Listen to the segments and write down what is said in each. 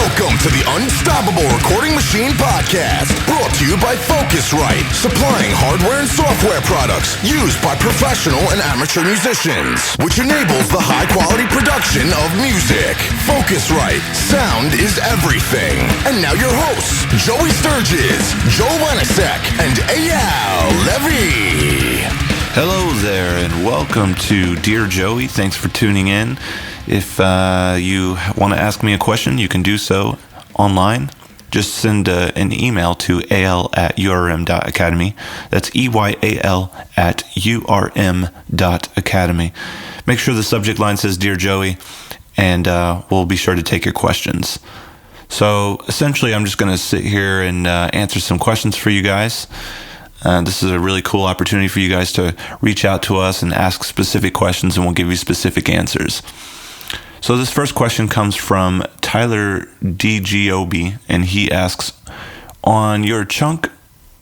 Welcome to the Unstoppable Recording Machine Podcast, brought to you by Focusrite, supplying hardware and software products used by professional and amateur musicians, which enables the high-quality production of music. Focusrite, sound is everything. And now your hosts, Joey Sturgis, Joe Lenasek, and Eyal Levy. Hello there, and welcome to Dear Joey. Thanks for tuning in. If you want to ask me a question, you can do so online. Just send an email to al@urm.academy. That's EYAL@urm.academy. Make sure the subject line says Dear Joey, and we'll be sure to take your questions. So essentially, I'm just going to sit here and answer some questions for you guys. This is a really cool opportunity for you guys to reach out to us and ask specific questions, and we'll give you specific answers. So this first question comes from Tyler DGOB, and he asks, on your Chunk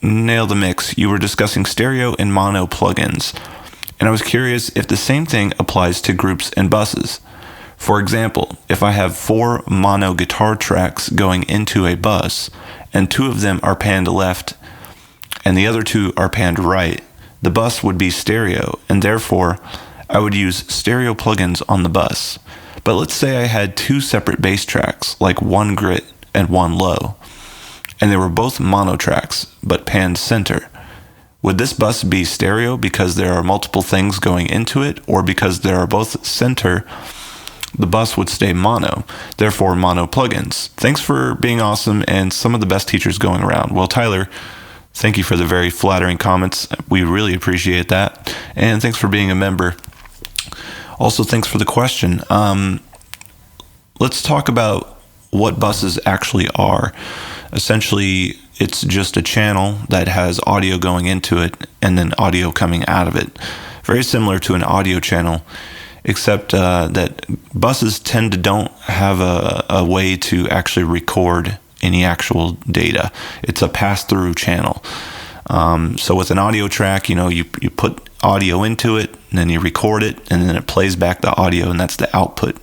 Nail the Mix, you were discussing stereo and mono plugins, and I was curious if the same thing applies to groups and buses. For example, if I have 4 mono guitar tracks going into a bus, and 2 of them are panned left, and the other 2 are panned right, the bus would be stereo, and therefore I would use stereo plugins on the bus. But let's say I had 2 separate bass tracks, like one grit and one low, and they were both mono tracks, but panned center. Would this bus be stereo because there are multiple things going into it, or because there are both center, the bus would stay mono, therefore mono plugins? Thanks for being awesome and some of the best teachers going around. Well, Tyler, thank you for the very flattering comments. We really appreciate that. And thanks for being a member. Also, thanks for the question. Let's talk about what buses actually are. Essentially, it's just a channel that has audio going into it and then audio coming out of it. Very similar to an audio channel, except that buses tend to don't have a way to actually record any actual data. It's a pass-through channel. So with an audio track, you put audio into it, and then you record it, and then it plays back the audio, and that's the output.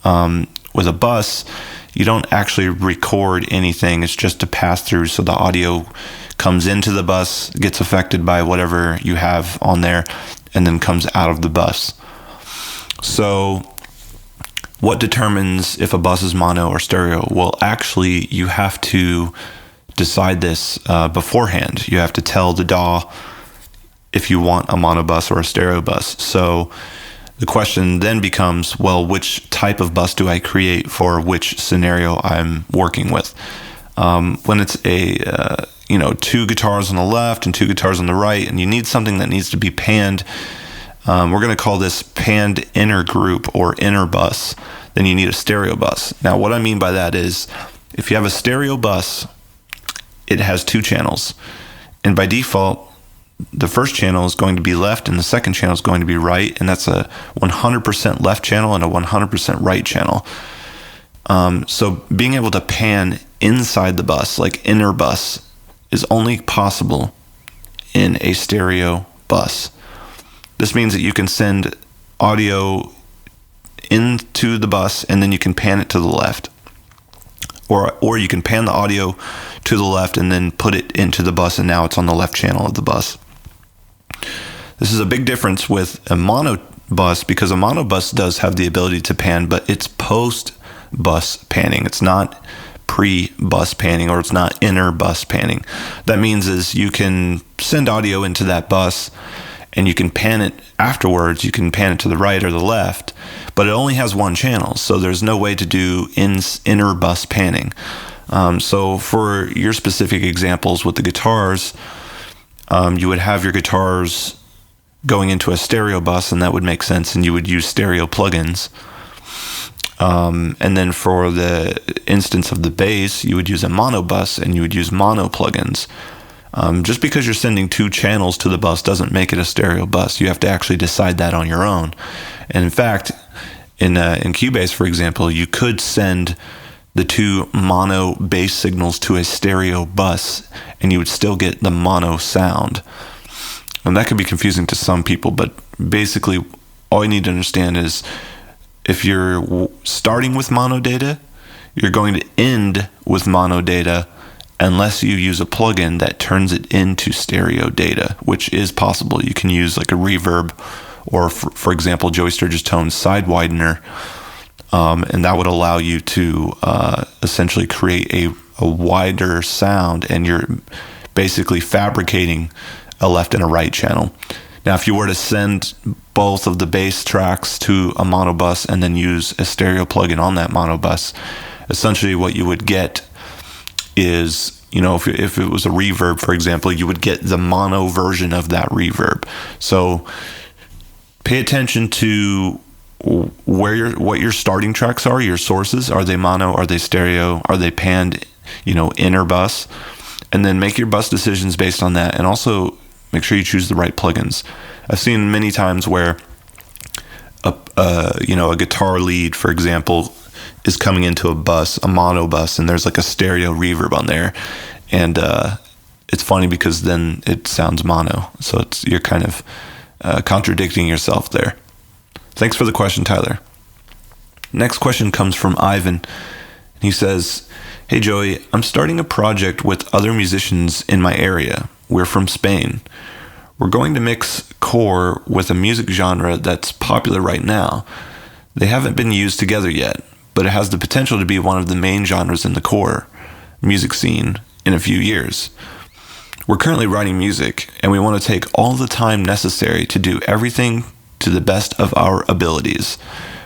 With a bus, you don't actually record anything. It's just a pass-through, so the audio comes into the bus, gets affected by whatever you have on there, and then comes out of the bus. So what determines if a bus is mono or stereo? Well, actually, you have to decide this beforehand. You have to tell the DAW if you want a mono bus or a stereo bus. So the question then becomes, well, which type of bus do I create for which scenario I'm working with? When it's a 2 guitars on the left and 2 guitars on the right, and you need something that needs to be panned, we're going to call this panned inner group or inner bus. Then you need a stereo bus. Now, what I mean by that is, if you have a stereo bus, it has 2 channels, and by default, the first channel is going to be left and the second channel is going to be right, and that's a 100% left channel and a 100% right channel. So being able to pan inside the bus, like inner bus, is only possible in a stereo bus. This means that you can send audio into the bus and then you can pan it to the left. Or you can pan the audio to the left and then put it into the bus, and now it's on the left channel of the bus. This is a big difference with a mono bus, because a mono bus does have the ability to pan, but it's post-bus panning. It's not pre-bus panning, or it's not inner bus panning. That means is you can send audio into that bus and you can pan it afterwards. You can pan it to the right or the left, but it only has 1 channel, so there's no way to do inner bus panning. So for your specific examples with the guitars, you would have your guitars going into a stereo bus, and that would make sense, and you would use stereo plugins. And then for the instance of the bass, you would use a mono bus, and you would use mono plugins. Just because you're sending 2 channels to the bus doesn't make it a stereo bus. You have to actually decide that on your own. And in fact, in Cubase, for example, you could send the 2 mono bass signals to a stereo bus, and you would still get the mono sound. And that could be confusing to some people, but basically all you need to understand is if you're starting with mono data, you're going to end with mono data unless you use a plugin that turns it into stereo data, which is possible. You can use like a reverb or, for example, Joey Sturgis Tone's side widener, and that would allow you to essentially create a wider sound, and you're basically fabricating a left and a right channel. Now, if you were to send both of the bass tracks to a mono bus and then use a stereo plugin on that mono bus, essentially what you would get is, if it was a reverb, for example, you would get the mono version of that reverb. So pay attention to what your starting tracks are, your sources. Are they mono? Are they stereo? Are they panned, inner bus? And then make your bus decisions based on that. And also make sure you choose the right plugins. I've seen many times where a guitar lead, for example, is coming into a mono bus, and there's like a stereo reverb on there. And it's funny because then it sounds mono. So you're kind of contradicting yourself there. Thanks for the question, Tyler. Next question comes from Ivan. He says, "Hey Joey, I'm starting a project with other musicians in my area. We're from Spain. We're going to mix core with a music genre that's popular right now. They haven't been used together yet, but it has the potential to be one of the main genres in the core music scene in a few years. We're currently writing music, and we want to take all the time necessary to do everything to the best of our abilities.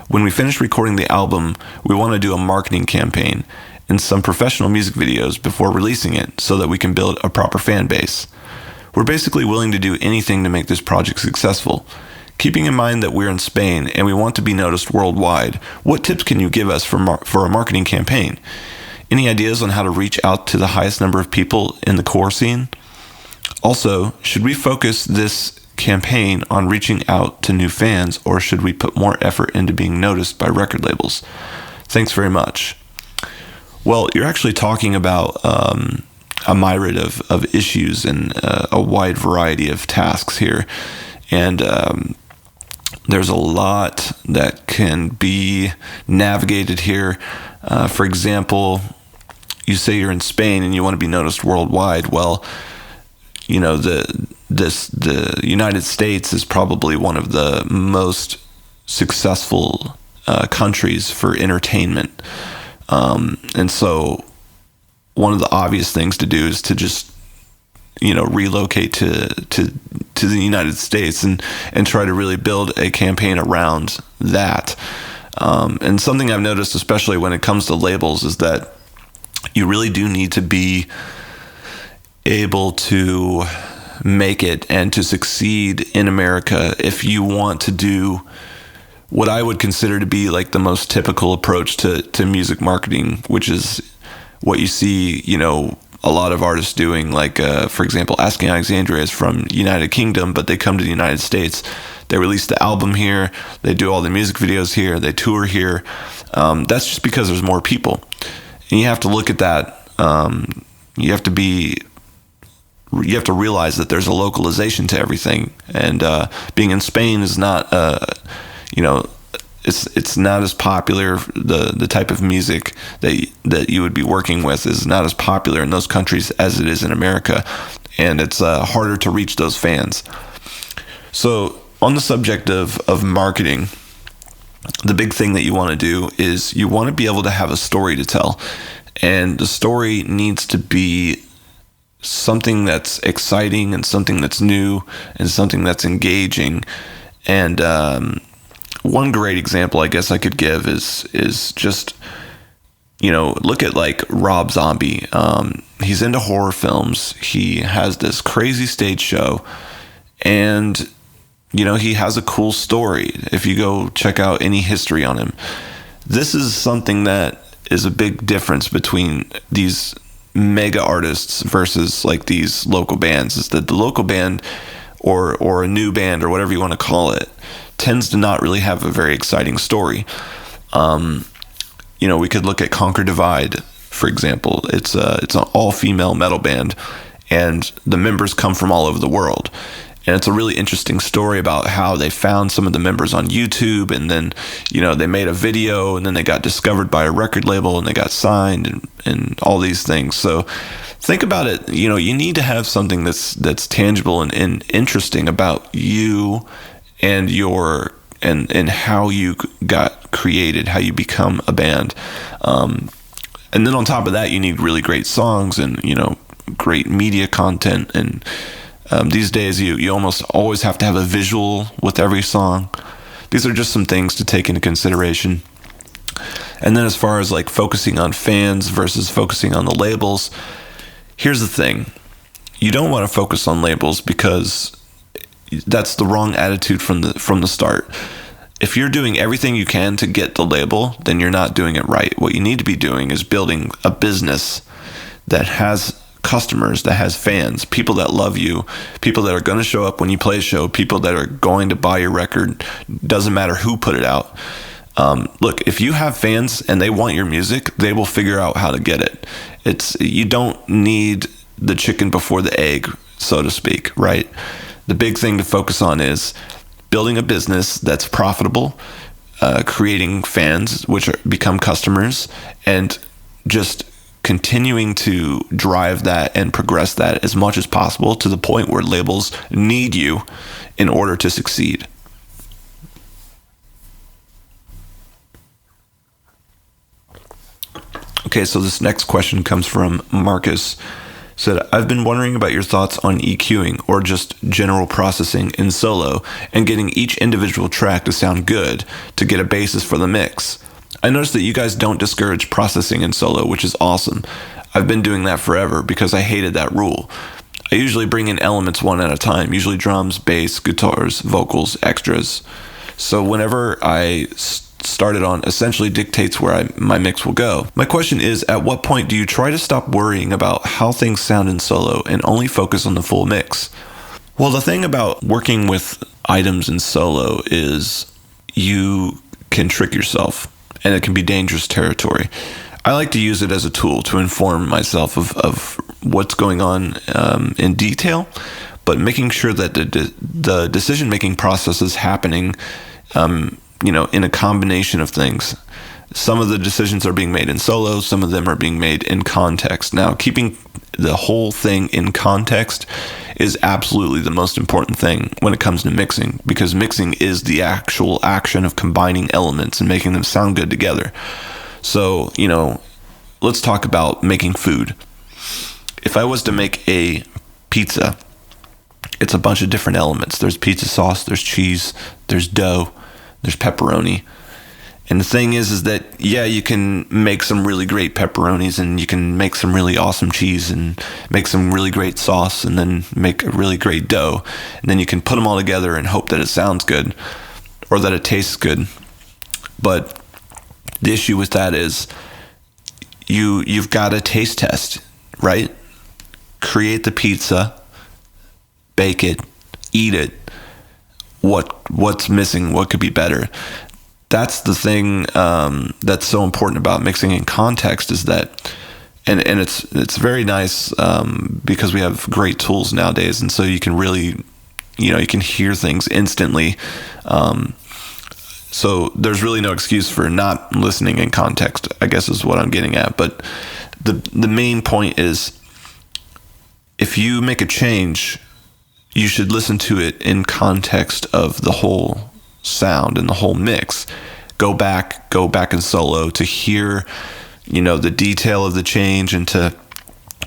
When we finish recording the album, we want to do a marketing campaign and some professional music videos before releasing it so that we can build a proper fan base. We're basically willing to do anything to make this project successful. Keeping in mind that we're in Spain and we want to be noticed worldwide, what tips can you give us for a marketing campaign? Any ideas on how to reach out to the highest number of people in the core scene? Also, should we focus this campaign on reaching out to new fans, or should we put more effort into being noticed by record labels? Thanks very much." Well, you're actually talking about a myriad of issues and a wide variety of tasks here. And there's a lot that can be navigated here. For example, you say you're in Spain and you want to be noticed worldwide. Well, the United States is probably one of the most successful countries for entertainment. And so one of the obvious things to do is to just, relocate to the United States and try to really build a campaign around that. And something I've noticed, especially when it comes to labels, is that you really do need to be able to make it and to succeed in America if you want to do what I would consider to be like the most typical approach to music marketing, which is what you see, a lot of artists doing. Like, for example, Asking Alexandria is from United Kingdom, but they come to the United States. They release the album here. They do all the music videos here. They tour here. That's just because there's more people. And you have to look at that. You have to realize that there's a localization to everything. And being in Spain is not, it's not as popular. The type of music that you would be working with is not as popular in those countries as it is in America, and it's harder to reach those fans. So on the subject of marketing, the big thing that you want to do is you want to be able to have a story to tell, and the story needs to be something that's exciting and something that's new and something that's engaging. And one great example I guess I could give is just, look at like Rob Zombie. He's into horror films. He has this crazy stage show, and he has a cool story. If you go check out any history on him, this is something that is a big difference between these mega artists versus like these local bands, is that the local band or a new band or whatever you want to call it tends to not really have a very exciting story. We could look at Conquer Divide, for example. It's an all-female metal band, and the members come from all over the world. And it's a really interesting story about how they found some of the members on YouTube, and then, they made a video, and then they got discovered by a record label, and they got signed, and all these things. So think about it. You need to have something that's tangible and interesting about you and and how you got created, how you become a band. And then on top of that, you need really great songs and, great media content. And these days, you almost always have to have a visual with every song. These are just some things to take into consideration. And then as far as like focusing on fans versus focusing on the labels, here's the thing. You don't want to focus on labels because that's the wrong attitude from the start. If you're doing everything you can to get the label, then you're not doing it right. What you need to be doing is building a business that has customers, that has fans, people that love you, people that are going to show up when you play a show, people that are going to buy your record. Doesn't matter who put it out. Look, if you have fans and they want your music, they will figure out how to get it. You don't need the chicken before the egg, so to speak, right? The big thing to focus on is building a business that's profitable, creating fans, which become customers, and just continuing to drive that and progress that as much as possible to the point where labels need you in order to succeed. Okay, so this next question comes from Marcus. Said, I've been wondering about your thoughts on EQing or just general processing in solo and getting each individual track to sound good to get a basis for the mix. I noticed that you guys don't discourage processing in solo, which is awesome. I've been doing that forever because I hated that rule. I usually bring in elements one at a time, usually drums, bass, guitars, vocals, extras. So whenever I started on essentially dictates where my mix will go. My question is, at what point do you try to stop worrying about how things sound in solo and only focus on the full mix? Well, the thing about working with items in solo is you can trick yourself, and it can be dangerous territory. I like to use it as a tool to inform myself of what's going on in detail, but making sure that the decision-making process is happening in a combination of things. Some of the decisions are being made in solo, some of them are being made in context. Now, keeping the whole thing in context is absolutely the most important thing when it comes to mixing, because mixing is the actual action of combining elements and making them sound good together. So, let's talk about making food. If I was to make a pizza, it's a bunch of different elements. There's pizza sauce, there's cheese, there's dough, there's pepperoni. And the thing is that, yeah, you can make some really great pepperonis and you can make some really awesome cheese and make some really great sauce and then make a really great dough. And then you can put them all together and hope that it sounds good or that it tastes good. But the issue with that is you've got to taste test, right? Create the pizza, bake it, eat it. What's missing? What could be better? That's the thing that's so important about mixing in context is that, and it's very nice because we have great tools nowadays, and so you can really, you can hear things instantly. So there's really no excuse for not listening in context, I guess is what I'm getting at. But the main point is, if you make a change, you should listen to it in context of the whole sound and the whole mix. Go back in solo to hear, the detail of the change and to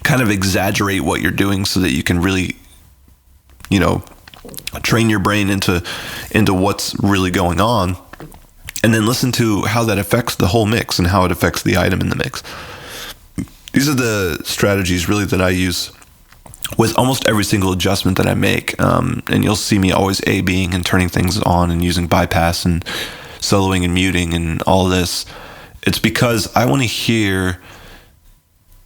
kind of exaggerate what you're doing so that you can really, train your brain into what's really going on, and then listen to how that affects the whole mix and how it affects the item in the mix. These are the strategies really that I use with almost every single adjustment that I make. And you'll see me always A-Bing and turning things on and using bypass and soloing and muting and all this. It's because I want to hear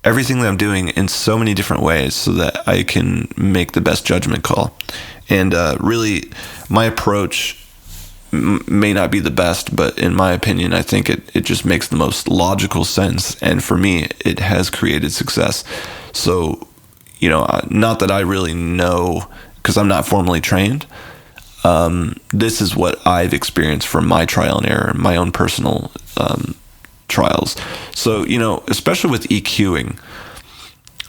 everything that I'm doing in so many different ways so that I can make the best judgment call. And really, my approach may not be the best, but in my opinion, I think it just makes the most logical sense. And for me, it has created success. So, not that I really know because I'm not formally trained. This is what I've experienced from my trial and error, my own personal trials. So, especially with EQing,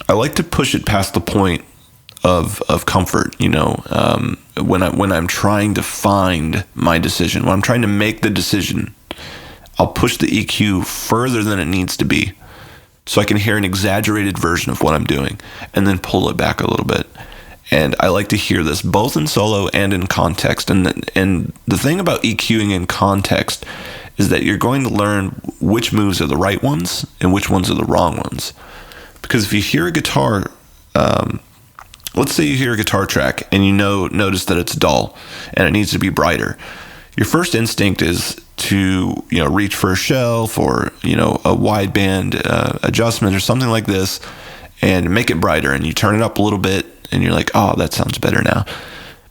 I like to push it past the point of comfort, when I'm trying to find my decision, when I'm trying to make the decision, I'll push the EQ further than it needs to be so I can hear an exaggerated version of what I'm doing and then pull it back a little bit. And I like to hear this both in solo and in context. And the thing about EQing in context is that you're going to learn which moves are the right ones and which ones are the wrong ones. Because if you hear a guitar, let's say you hear a guitar track and notice that it's dull and it needs to be brighter. Your first instinct is to reach for a shelf or a wideband adjustment or something like this and make it brighter, and you turn it up a little bit and you're like, oh, that sounds better now.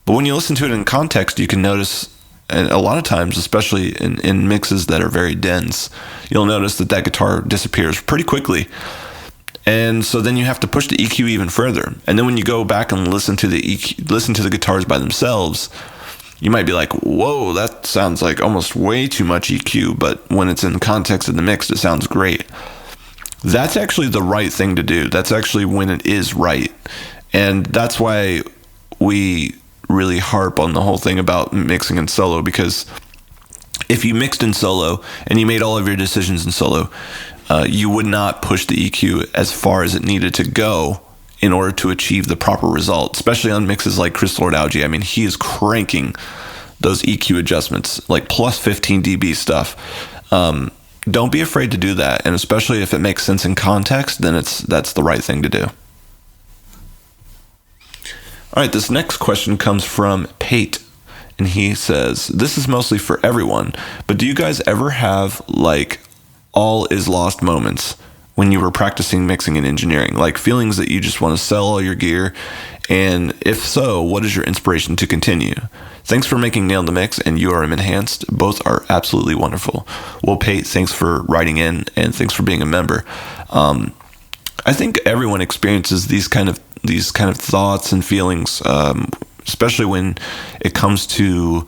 But when you listen to it in context, you can notice, and a lot of times, especially in mixes that are very dense, you'll notice that guitar disappears pretty quickly. And so then you have to push the EQ even further. And then when you go back and listen to the guitars by themselves, you might be like, whoa, that sounds like almost way too much EQ. But when it's in the context of the mix, it sounds great. That's actually the right thing to do. That's actually when it is right. And that's why we really harp on the whole thing about mixing in solo, because if you mixed in solo and you made all of your decisions in solo, you would not push the EQ as far as it needed to go in order to achieve the proper result, especially on mixes like Chris Lord Algae. I mean, he is cranking those EQ adjustments, like plus 15 dB stuff. Don't be afraid to do that, and especially if it makes sense in context, then that's the right thing to do. All right, this next question comes from Pate, and he says, this is mostly for everyone, but do you guys ever have like all is lost moments when you were practicing mixing and engineering, like feelings that you just want to sell all your gear? And if so, what is your inspiration to continue? Thanks for making Nail the Mix and URM Enhanced. Both are absolutely wonderful. Well, Pate, thanks for writing in, and thanks for being a member. I think everyone experiences these kind of thoughts and feelings, especially when it comes to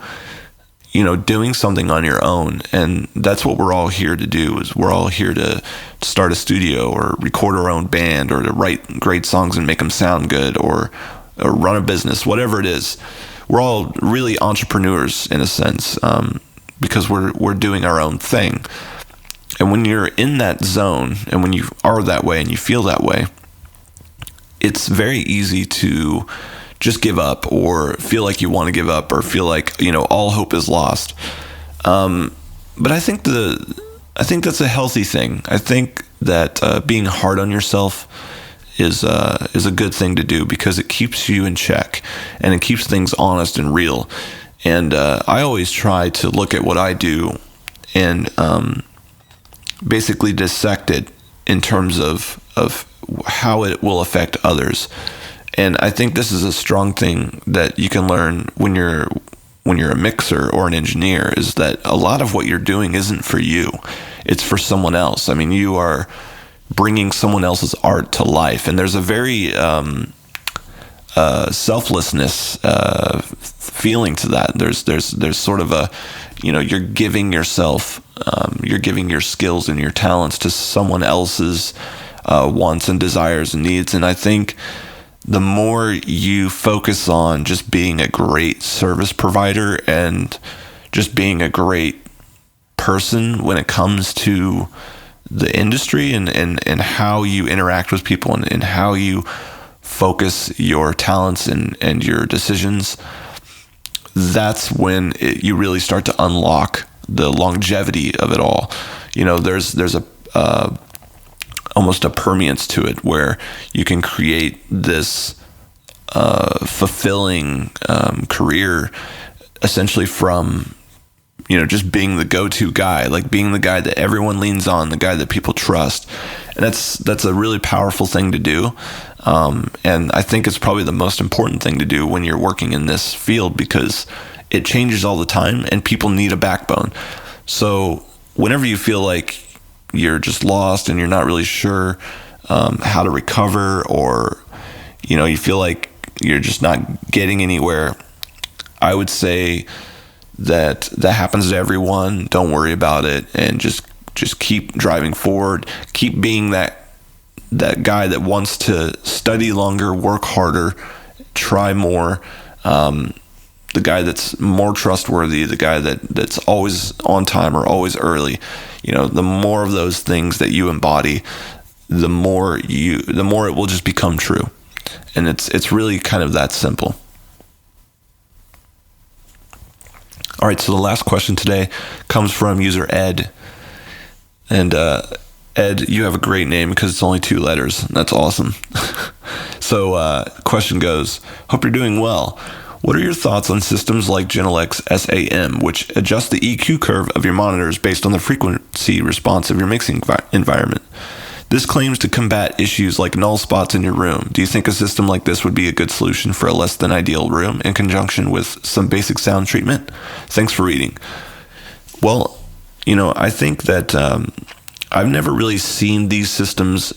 doing something on your own. And that's what we're all here to do. Is we're all here to start a studio or record our own band or to write great songs and make them sound good or run a business, whatever it is. We're all really entrepreneurs in a sense, because we're doing our own thing. And when you're in that zone and when you are that way and you feel that way, it's very easy to just give up or feel like you want to give up or feel like, all hope is lost. But I think that's a healthy thing. I think that being hard on yourself is a good thing to do, because it keeps you in check and it keeps things honest and real. And I always try to look at what I do and basically dissect it in terms of how it will affect others. And I think this is a strong thing that you can learn when you're a mixer or an engineer, is that a lot of what you're doing isn't for you. It's for someone else. I mean, you are bringing someone else's art to life. And there's a very selflessness feeling to that. There's sort of a, you're giving yourself, you're giving your skills and your talents to someone else's wants and desires and needs. And I think the more you focus on just being a great service provider and just being a great person when it comes to the industry and how you interact with people and how you focus your talents and your decisions, that's when you really start to unlock the longevity of it all. There's a almost a permeance to it where you can create this fulfilling career essentially from just being the go-to guy, like being the guy that everyone leans on, the guy that people trust. And that's a really powerful thing to do. And I think it's probably the most important thing to do when you're working in this field, because it changes all the time and people need a backbone. So whenever you feel like you're just lost and you're not really sure how to recover, or you feel like you're just not getting anywhere, I would say that happens to everyone. Don't worry about it, and just keep driving forward. Keep being that guy that wants to study longer, work harder, try more. The guy that's more trustworthy, the guy that's always on time or always early. The more of those things that you embody, the more it will just become true. And it's really kind of that simple. All right, so the last question today comes from user Ed. And Ed, you have a great name because it's only 2 letters. That's awesome. So question goes, hope you're doing well. What are your thoughts on systems like Genelex SAM, which adjust the EQ curve of your monitors based on the frequency response of your mixing environment? This claims to combat issues like null spots in your room. Do you think a system like this would be a good solution for a less than ideal room in conjunction with some basic sound treatment? Thanks for reading. Well, I think that I've never really seen these systems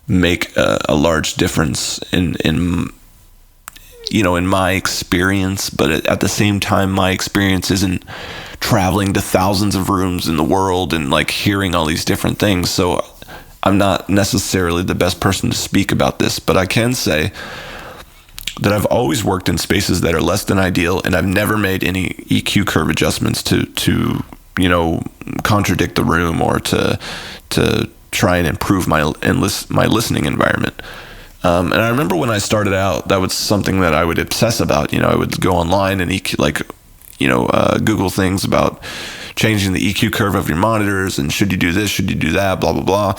make a large difference in my experience, but at the same time, my experience isn't traveling to thousands of rooms in the world and like hearing all these different things. So I'm not necessarily the best person to speak about this, but I can say that I've always worked in spaces that are less than ideal, and I've never made any EQ curve adjustments to contradict the room or to try and improve my listening environment. And I remember when I started out, that was something that I would obsess about. I would go online and Google things about changing the EQ curve of your monitors and should you do this, should you do that, blah, blah, blah.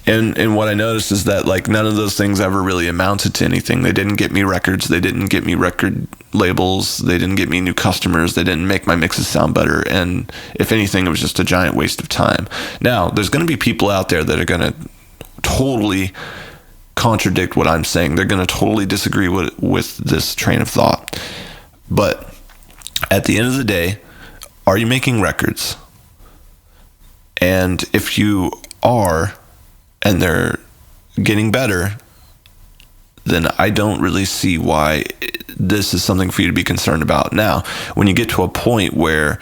And what I noticed is that like none of those things ever really amounted to anything. They didn't get me records. They didn't get me record labels. They didn't get me new customers. They didn't make my mixes sound better. And if anything, it was just a giant waste of time. Now, there's going to be people out there that are going to totally contradict what I'm saying. They're going to totally disagree with this train of thought. But at the end of the day, are you making records? And if you are, and they're getting better, then I don't really see why this is something for you to be concerned about. Now, when you get to a point where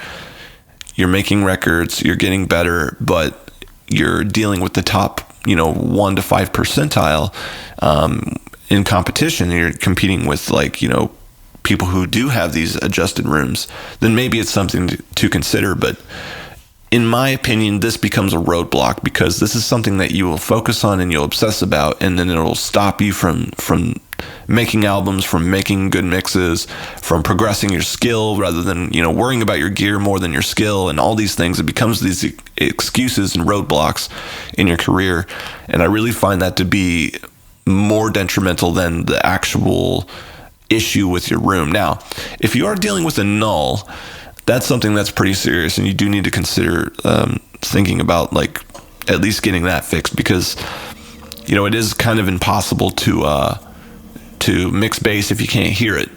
you're making records, you're getting better, but you're dealing with the top 1 to 5 percentile in competition, and you're competing with people who do have these adjusted rooms, then maybe it's something to consider. But in my opinion, this becomes a roadblock because this is something that you will focus on and you'll obsess about, and then it'll stop you from making albums, from making good mixes, from progressing your skill rather than worrying about your gear more than your skill and all these things. It becomes these excuses and roadblocks in your career, and I really find that to be more detrimental than the actual issue with your room. Now, if you are dealing with a null, that's something that's pretty serious, and you do need to consider thinking about at least getting that fixed, because it is kind of impossible to mix bass if you can't hear it.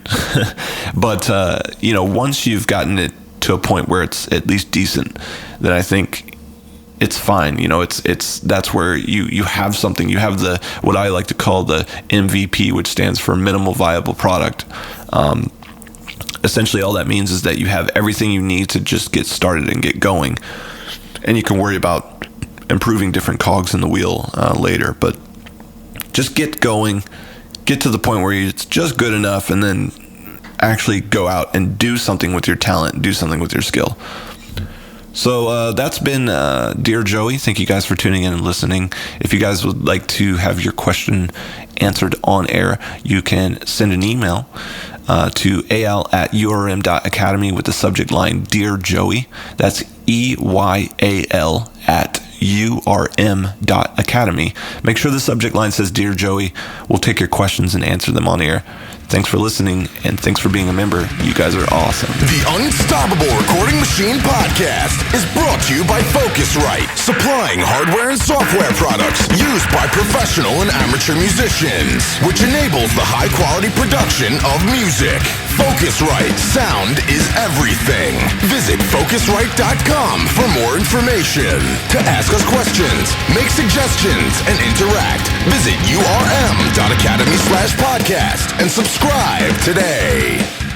But once you've gotten it to a point where it's at least decent, then I think it's fine. That's where you have something. You have what I like to call the MVP, which stands for minimal viable product. Essentially, all that means is that you have everything you need to just get started and get going, and you can worry about improving different cogs in the wheel later. But just get going, get to the point where it's just good enough, and then actually go out and do something with your talent, do something with your skill. So that's been Dear Joey. Thank you guys for tuning in and listening. If you guys would like to have your question answered on air, you can send an email to al@urm.academy with the subject line Dear Joey. That's EYAL@urm.academy. Make sure the subject line says Dear Joey. We'll take your questions and answer them on air. Thanks for listening, and thanks for being a member. You guys are awesome. The Unstoppable Recording Machine Podcast is brought to you by Focusrite, supplying hardware and software products used by professional and amateur musicians, which enables the high-quality production of music. Focusrite, sound is everything. Visit Focusrite.com for more information. To ask us questions, make suggestions, and interact, visit urm.academy/podcast and subscribe Subscribe today.